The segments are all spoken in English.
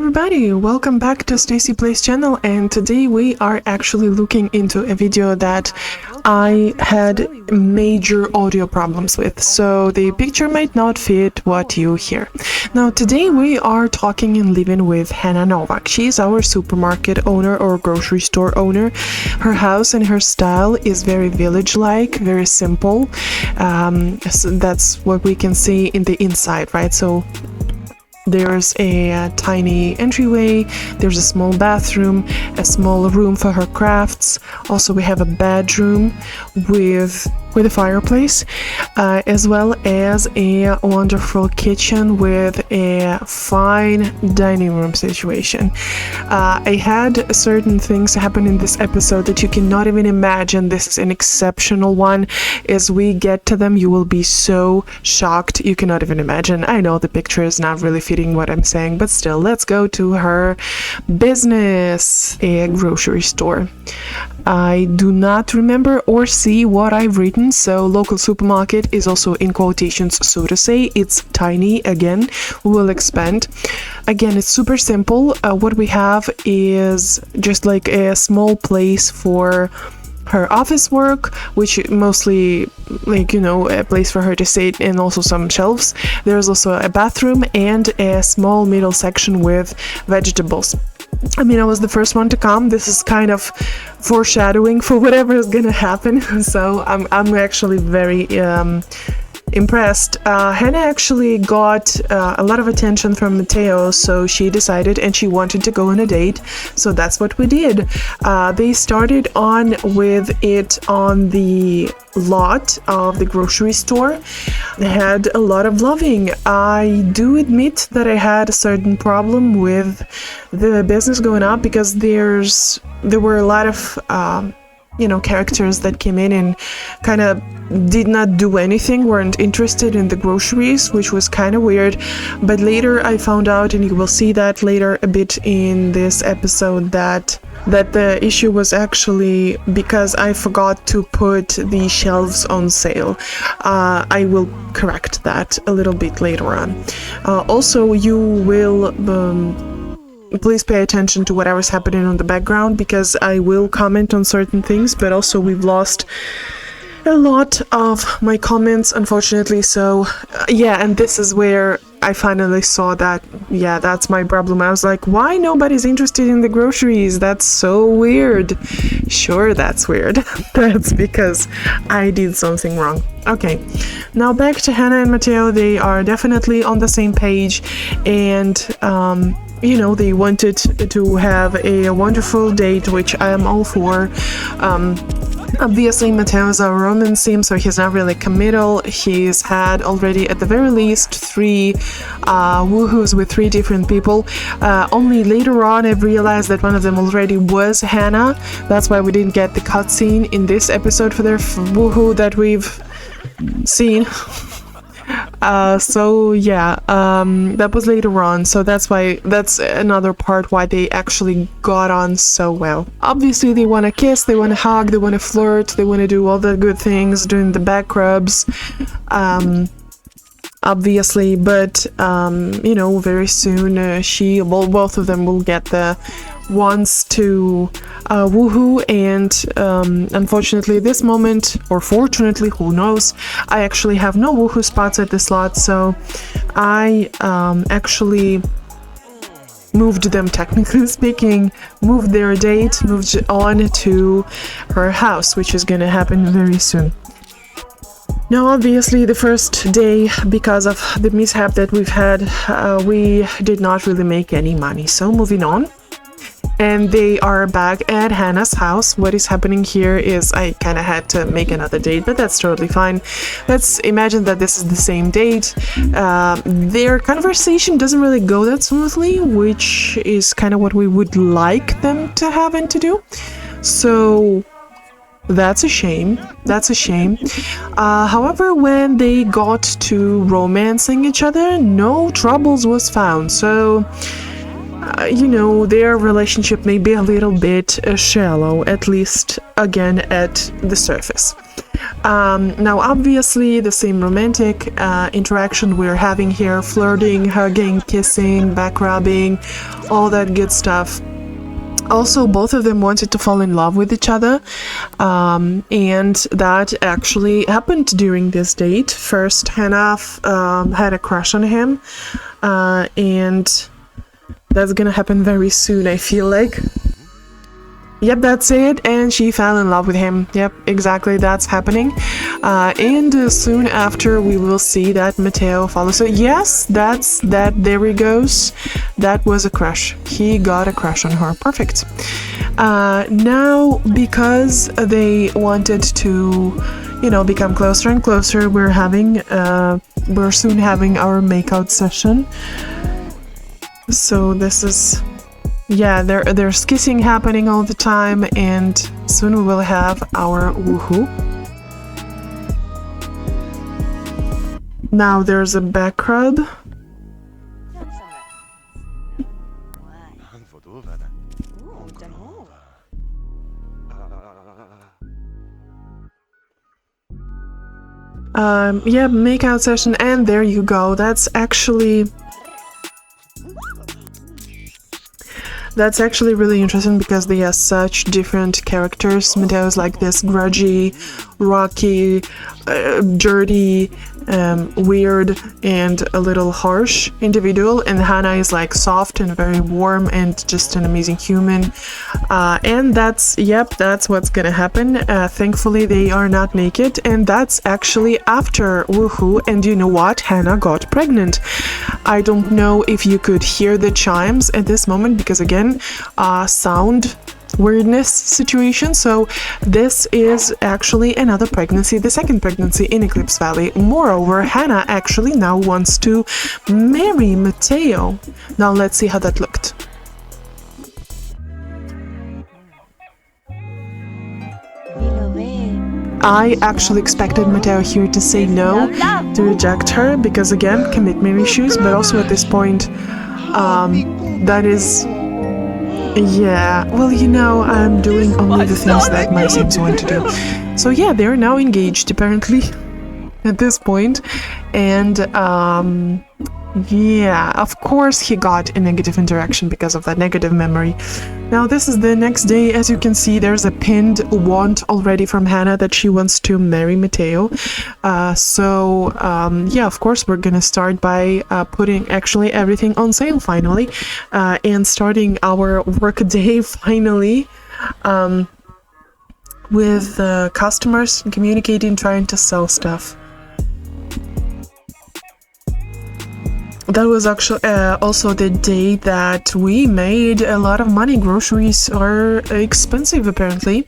everybody, welcome back to Stacy Plays channel, and today we are actually looking into a video that I had major audio problems with, so the picture might not fit what you hear. Now today we are talking and living with Hanna Novak. She's our supermarket owner or grocery store owner. Her house and her style is very village-like, very simple. So that's what we can see in the inside, right? So there's a tiny entryway, there's a small bathroom, a small room for her crafts. Also we have a bedroom with a fireplace, as well as a wonderful kitchen with a fine dining room situation. I had certain things happen in this episode that you cannot even imagine. This is an exceptional one. As we get to them, you will be so shocked you cannot even imagine. I know the picture is not really fitting what I'm saying, but still, let's go to her business, a grocery store. I do not remember or see what I've written, so local supermarket is also in quotations, so to say. It's tiny. Again, we will expand. Again, it's super simple. What we have is just like a small place for her office work, which mostly, like, you know, a place for her to sit, and also some shelves. There's also a bathroom and a small middle section with vegetables. I mean, I was the first one to come. This is kind of foreshadowing for whatever is gonna happen. So I'm actually very impressed. Hanna actually got a lot of attention from Mateo, so she decided and she wanted to go on a date. So that's what we did. They started on with it on the lot of the grocery store. They had a lot of loving. I do admit that I had a certain problem with the business going up because there were a lot of characters that came in and kind of did not do anything, weren't interested in the groceries, which was kind of weird. But later I found out, and you will see that later a bit in this episode, that the issue was actually because I forgot to put the shelves on sale. I will correct that a little bit later on. Also, you will please pay attention to whatever's happening on the background, because I will comment on certain things, but also we've lost a lot of my comments, unfortunately. So yeah, and this is where I finally saw that, yeah, that's my problem. I was like, why nobody's interested in the groceries? That's so weird. Sure, that's weird. That's because I did something wrong. Okay, now back to Hanna and Mateo. They are definitely on the same page, and they wanted to have a wonderful date, which I am all for. Obviously, Mateo is a romance sim, so he's not really committal. He's had already, at the very least, 3 woohoos with 3 different people. Only later on, I've realized that one of them already was Hanna. That's why we didn't get the cutscene in this episode for their woohoo that we've seen. So yeah, that was later on, so that's another part why they actually got on so well. Obviously they want to kiss, they want to hug, they want to flirt, they want to do all the good things, doing the back rubs, obviously, but very soon both of them will get the wants to woohoo, and unfortunately this moment, or fortunately, who knows, I actually have no woohoo spots at this lot, so I actually moved them, technically speaking, moved their date, moved on to her house, which is gonna happen very soon. Now, obviously, the first day, because of the mishap that we've had, we did not really make any money, so moving on. And they are back at Hanna's house. What is happening here is I kind of had to make another date, but that's totally fine. Let's imagine that this is the same date. Their conversation doesn't really go that smoothly, which is kind of what we would like them to have and to do. So that's a shame. That's a shame. However, when they got to romancing each other, no troubles was found. So their relationship may be a little bit shallow, at least, again, at the surface. Now, obviously, the same romantic interaction we're having here, flirting, hugging, kissing, back rubbing, all that good stuff. Also, both of them wanted to fall in love with each other, and that actually happened during this date. First, Hanna had a crush on him, and that's gonna happen very soon, I feel like. Yep, that's it, and she fell in love with him. Yep, exactly, that's happening. And soon after, we will see that Mateo follows. So yes, that's that. There he goes. That was a crush. He got a crush on her. Perfect. Now, because they wanted to, you know, become closer and closer, we're soon having our makeout session. So this is. Yeah, there's kissing happening all the time, and soon we will have our woohoo. Now there's a back rub. Yeah, makeout session, and there you go. That's actually really interesting because they are such different characters. Mateo's like this grudgy, rocky, dirty, weird, and a little harsh individual, and Hanna is like soft and very warm and just an amazing human. And that's what's gonna happen. Thankfully, they are not naked, and that's actually after woohoo. And you know what? Hanna got pregnant. I don't know if you could hear the chimes at this moment because again, sound weirdness situation. So this is actually another pregnancy, the second pregnancy in Eclipse Valley. Moreover, Hanna actually now wants to marry Mateo. Now let's see how that looked. I actually expected Mateo here to say no, to reject her, because again, commitment issues, but also at this point, that is... Yeah, well, you know, I'm doing only the things that my Sims want to do. So yeah, they're now engaged, apparently, at this point. And, yeah, of course he got a negative interaction because of that negative memory. Now this is the next day. As you can see, there's a pinned want already from Hanna that she wants to marry Mateo. Yeah, of course we're gonna start by putting actually everything on sale finally, and starting our work day finally, with customers, communicating, trying to sell stuff. That was actually also the day that we made a lot of money. Groceries are expensive, apparently.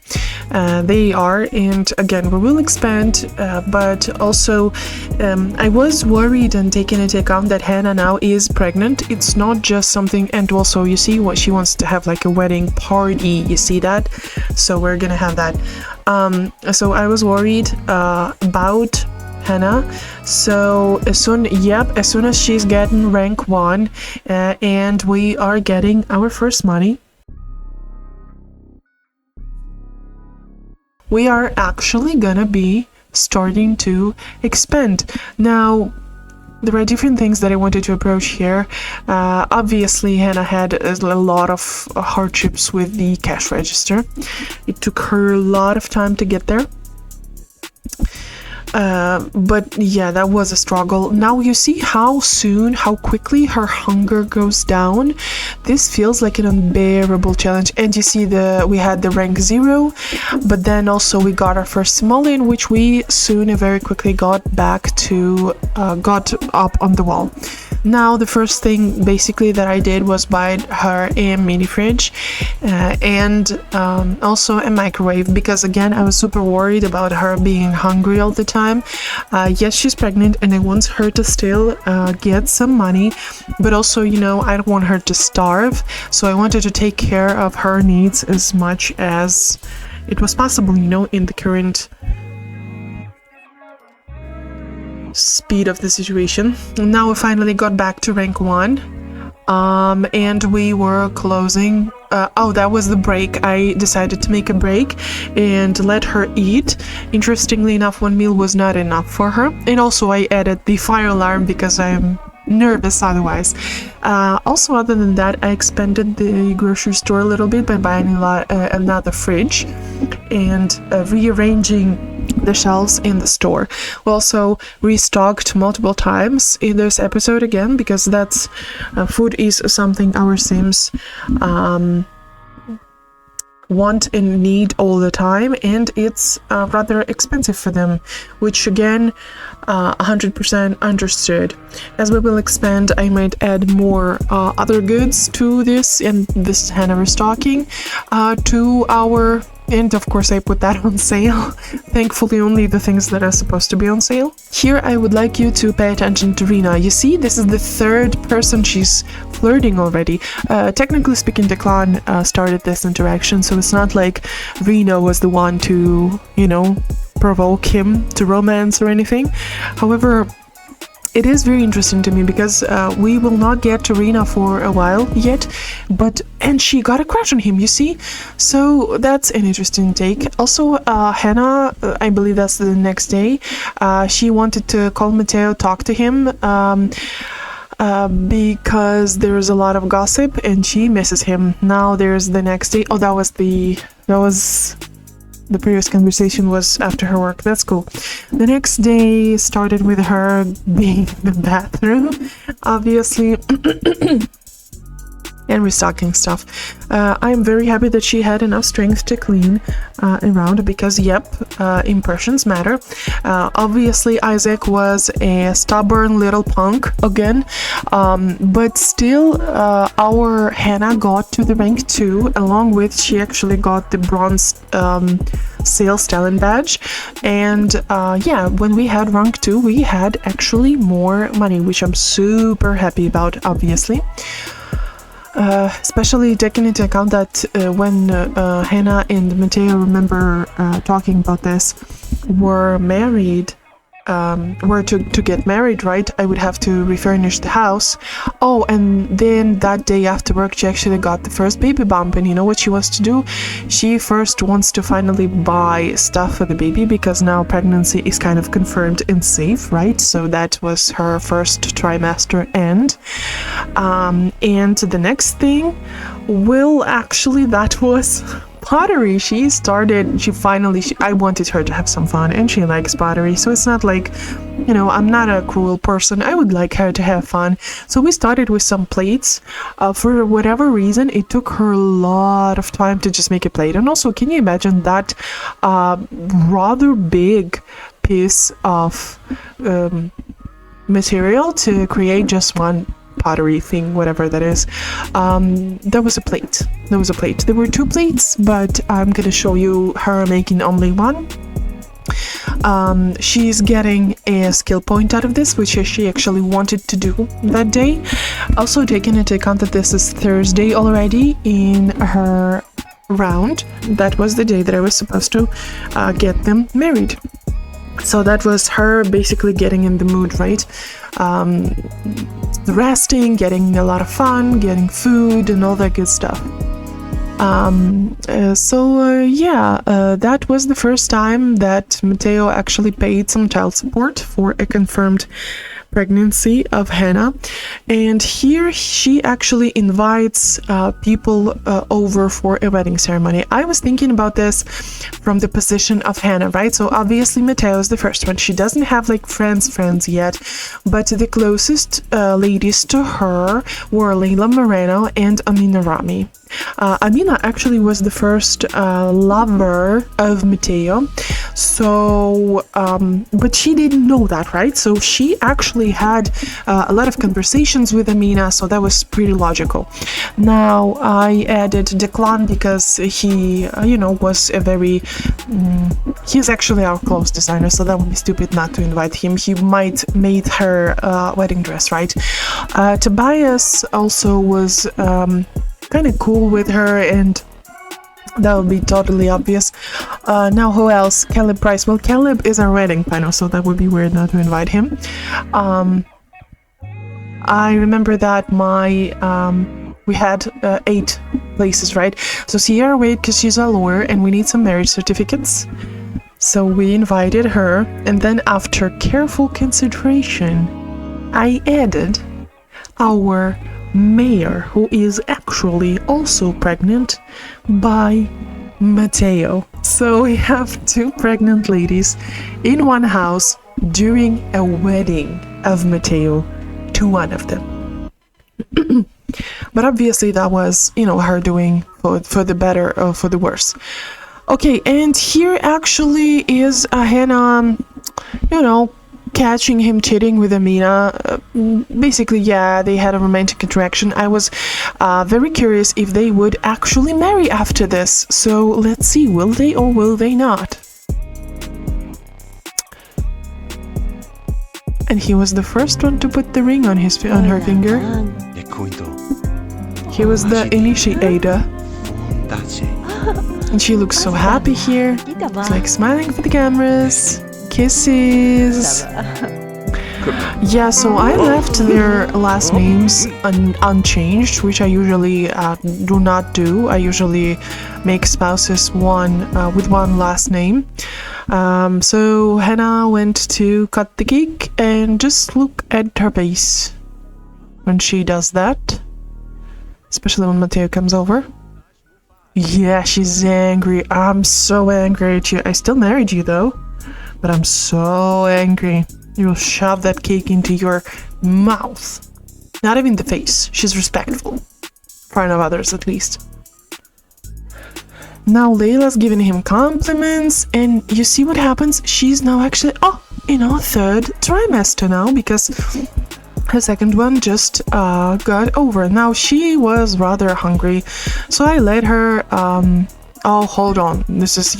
They are, and again, we will expand, but also I was worried and taking into account that Hanna now is pregnant. It's not just something, and also you see what she wants to have, like a wedding party, you see that? So we're gonna have that. So I was worried about Hanna. So as soon as she's getting rank 1, and we are getting our first money, we are actually gonna be starting to expand. Now there are different things that I wanted to approach here. Obviously Hanna had a lot of hardships with the cash register. It took her a lot of time to get there. But yeah, that was a struggle. Now you see how quickly her hunger goes down. This feels like an unbearable challenge. And you see we had the rank 0, but then also we got our first simoleon, which we soon and very quickly got back to, got up on the wall. Now the first thing basically that I did was buy her a mini fridge, and also a microwave, because again I was super worried about her being hungry all the time. Yes, she's pregnant and I want her to still get some money, but also, you know, I don't want her to starve, so I wanted to take care of her needs as much as it was possible, you know, in the current speed of the situation. Now we finally got back to rank 1. and we were closing. That was the break. I decided to make a break and let her eat. Interestingly enough, one meal was not enough for her, and also I added the fire alarm because I'm nervous otherwise. Also, other than that, I expanded the grocery store a little bit by buying another fridge and rearranging the shelves in the store. We also restocked multiple times in this episode again, because that's food is something our Sims want and need all the time, and it's rather expensive for them, which again 100% understood. As we will expand, I might add more other goods to this, and this Hanna restocking to our. And of course I put that on sale. Thankfully only the things that are supposed to be on sale. Here I would like you to pay attention to Rena. You see, this is the third person she's flirting already. Technically speaking, Declan started this interaction, so it's not like Rena was the one to, provoke him to romance or anything. However, it is very interesting to me because we will not get to Rena for a while yet, and she got a crush on him, you see? So that's an interesting take. Also, Hanna, I believe that's the next day, she wanted to call Mateo, talk to him, because there's a lot of gossip and she misses him. Now there's the next day. Oh, that was the previous conversation was after her work. That's cool. The next day started with her being in the bathroom, obviously, and restocking stuff. I'm very happy that she had enough strength to clean around, because impressions matter. Obviously Isaac was a stubborn little punk again, but still our Hanna got to the rank 2, along with she actually got the bronze sales talent badge, and when we had rank 2 we had actually more money, which I'm super happy about, obviously. Especially taking into account that when Hanna and Mateo, remember talking about this, were married, were to get married, right? I would have to refurnish the house. Oh, and then that day after work she actually got the first baby bump, and you know what she wants to do? She first wants to finally buy stuff for the baby, because now pregnancy is kind of confirmed and safe, right? So that was her first trimester end. And the next thing that was pottery. I wanted her to have some fun, and she likes pottery, so it's not like, I'm not a cruel person. I would like her to have fun. So we started with some plates. For whatever reason, it took her a lot of time to just make a plate. And also, can you imagine that rather big piece of material to create just one pottery thing, whatever that is? There was a plate. There were 2 plates, but I'm gonna show you her making only one. She's getting a skill point out of this, which she actually wanted to do that day. Also, taking into account that this is Thursday already in her round, that was the day that I was supposed to get them married. So that was her basically getting in the mood, right? Resting, getting a lot of fun, getting food and all that good stuff. That was the first time that Mateo actually paid some child support for a confirmed pregnancy of Hanna, and here she actually invites people over for a wedding ceremony. I was thinking about this from the position of Hanna, right? So obviously Mateo is the first one. She doesn't have like friends yet, but the closest ladies to her were Leila Moreno and Amina Rami. Amina actually was the first lover of Mateo, so but she didn't know that, right? So she actually had a lot of conversations with Amina, so that was pretty logical. Now I added Declan because he was a very he's actually our clothes designer, so that would be stupid not to invite him. He might made her wedding dress, right? Tobias also was kind of cool with her, and that would be totally obvious. Now who else? Caleb Price. Well, Caleb is our wedding planner, so that would be weird not to invite him. I remember that we had 8 places, right? So Sierra wait because she's a lawyer and we need some marriage certificates. So we invited her, and then after careful consideration, I added our mayor, who is actually also pregnant, by Mateo. So we have 2 pregnant ladies in one house during a wedding of Mateo to one of them. But obviously that was, her doing for the better or for the worse. Okay, and here actually is Hanna, catching him cheating with Amina. Basically, yeah, they had a romantic interaction. I was very curious if they would actually marry after this. So let's see, will they or will they not? And he was the first one to put the ring on her finger. He was the initiator. And she looks so happy here. It's like smiling for the cameras. Kisses. Yeah, so I left their last names unchanged, which I usually do not do. I usually make spouses with one last name. So Hanna went to cut the cake and just look at her face when she does that, especially when Mateo comes over. Yeah, she's angry. I'm so angry at you. I still married you though, but I'm so angry. You'll shove that cake into your mouth. Not even the face. She's respectful. In front of others, at least. Now Layla's giving him compliments, and you see what happens? She's now actually, in her 3rd trimester now, because her 2nd one just got over. Now she was rather hungry, so I let her hold on, this is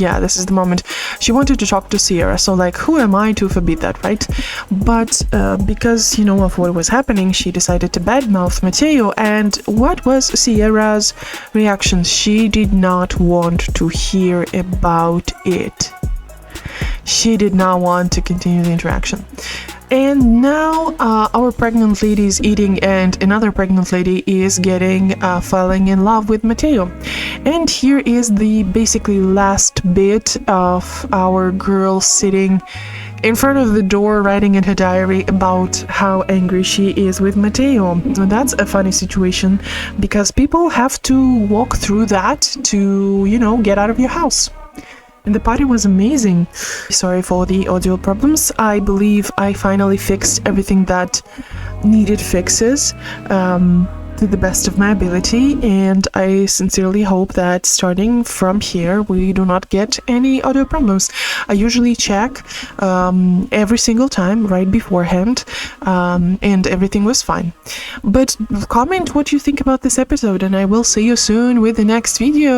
the moment. She wanted to talk to Sierra, so like, who am I to forbid that, right? But because of what was happening, she decided to badmouth Mateo. And what was Sierra's reaction? She did not want to hear about it. She did not want to continue the interaction. And now our pregnant lady is eating, and another pregnant lady is falling in love with Mateo. And here is the basically last bit of our girl sitting in front of the door writing in her diary about how angry she is with Mateo. So that's a funny situation, because people have to walk through that to, get out of your house. And the party was amazing. Sorry for the audio problems. I believe I finally fixed everything that needed fixes to the best of my ability, and I sincerely hope that starting from here we do not get any audio problems. I usually check every single time right beforehand, and everything was fine. But comment what you think about this episode, and I will see you soon with the next video.